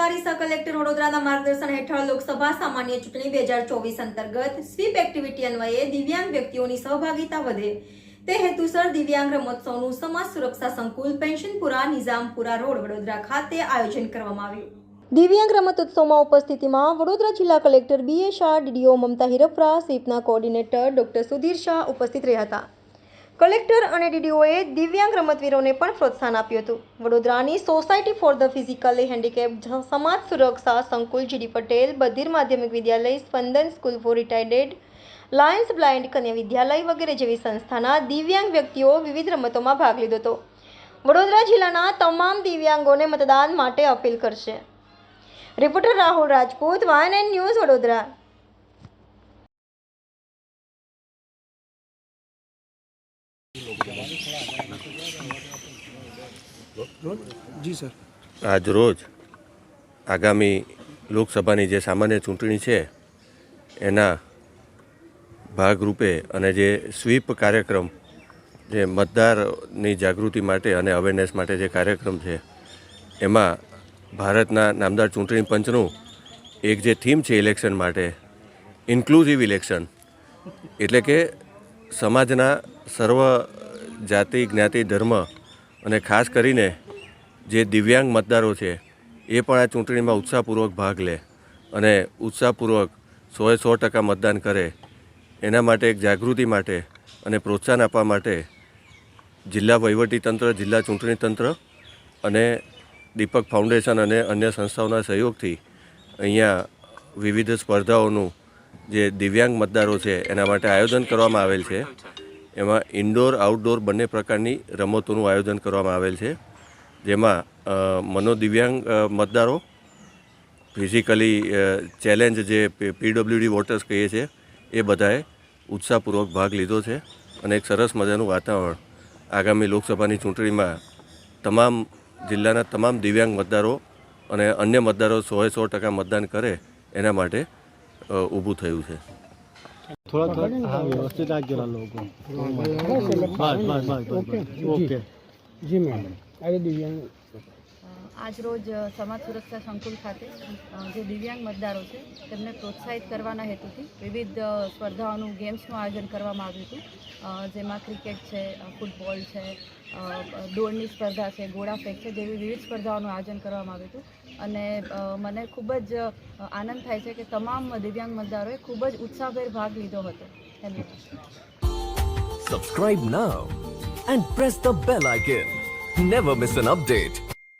અધિકારી સહ કલેક્ટર વડોદરાના માર્ગદર્શન હેઠળ લોકસભા સામાન્ય ચૂંટણી 2024 અંતર્ગત સ્વીપ એક્ટિવિટી અન્વયે દિવ્યાંગ વ્યક્તિઓની સહભાગિતા વધે તે હેતુસર દિવ્યાંગ રમોત્સવનું સમાજ સુરક્ષા સંકુલ પેન્શનપુરા નિઝામપુરા રોડ વડોદરા ખાતે આયોજન કરવામાં આવ્યું. દિવ્યાંગ રમતોત્સવમાં ઉપસ્થિતિમાં વડોદરા જિલ્લા કલેક્ટર BA શાહ, DDO મમતા હિરપરા, સ્વીપના કોઓર્ડિનેટર ડોક્ટર સુધીર શાહ ઉપસ્થિત રહ્યા હતા. કલેક્ટર અને DDOએ દિવ્યાંગ રમતવીરોને પણ પ્રોત્સાહન આપ્યું હતું. વડોદરાની society for the physically handicapped, સમાજ સુરક્ષા સંકુલ, GD પટેલ બધિર માધ્યમિક વિદ્યાલય, Spandan school for retired, Lions blind કન્યા વિદ્યાલય વગેરે જેવી સંસ્થાના દિવ્યાંગ વ્યક્તિઓ વિવિધ રમતોમાં ભાગ લીધો હતો. વડોદરા જિલ્લાના તમામ દિવ્યાંગોને મતદાન માટે અપીલ કરશે. Reporter Rahul Rajput, YNN news, Vadodara. જી સર. આજ રોજ આગામી લોકસભાની જે સામાન્ય ચૂંટણી છે એના ભાગરૂપે અને જે સ્વીપ કાર્યક્રમ, જે મતદારની જાગૃતિ માટે અને અવેરનેસ માટે જે કાર્યક્રમ છે એમાં ભારતના નામદાર ચૂંટણી પંચનું એક જે થીમ છે ઇલેક્શન માટે, ઇન્ક્લુઝિવ ઇલેક્શન, એટલે કે સમાજના સર્વ જાતિ, જ્ઞાતિ, ધર્મ અને ખાસ કરીને જે દિવ્યાંગ મતદારો છે એ પણ આ ચૂંટણીમાં ઉત્સાહપૂર્વક ભાગ લે અને ઉત્સાહપૂર્વક 100% મતદાન કરે. એના માટે એક જાગૃતિ માટે અને પ્રોત્સાહન આપવા માટે જિલ્લા વહીવટીતંત્ર, જિલ્લા ચૂંટણી તંત્ર અને દીપક ફાઉન્ડેશન અને અન્ય સંસ્થાઓના સહયોગથી અહીંયા વિવિધ સ્પર્ધાઓનું જે દિવ્યાંગ મતદારો છે એના માટે આયોજન કરવામાં આવેલ છે. એમાં ઇન્ડોર, આઉટડોર બંને પ્રકારની રમતોનું આયોજન કરવામાં આવેલ છે, જેમાં મનોદિવ્યાંગ મતદારો, ફિઝિકલી ચેલેન્જ જે PWD વોટર્સ કહીએ છીએ એ બધાએ ઉત્સાહપૂર્વક ભાગ લીધો છે અને એક સરસ મજાનું વાતાવરણ આગામી લોકસભાની ચૂંટણીમાં તમામ જિલ્લાના તમામ દિવ્યાંગ મતદારો અને અન્ય મતદારો 100% મતદાન કરે એના માટે ઊભું થયું છે. થોડા હા વ્યવસ્થિત રાખજો લોકો. ઓકે જી મેડમ. આજે દિવ્યાંગ આજરોજ સમાજ સુરક્ષા સંકુલ ખાતે જે દિવ્યાંગ મતદારો છે તેમને પ્રોત્સાહિત કરવાના હેતુથી વિવિધ સ્પર્ધાઓનું, ગેમ્સનું આયોજન કરવામાં આવ્યું હતું, જેમાં ક્રિકેટ છે, ફૂટબોલ છે, દોડની સ્પર્ધા છે, ગોળા ફેંક છે, જેવી વિવિધ સ્પર્ધાઓનું આયોજન કરવામાં આવ્યું હતું. અને મને ખૂબ જ આનંદ થાય છે કે તમામ દિવ્યાંગ મતદારોએ ખૂબ જ ઉત્સાહભેર ભાગ લીધો હતો. ધન્યવાદ. Subscribe now and press the bell icon. Never miss an update.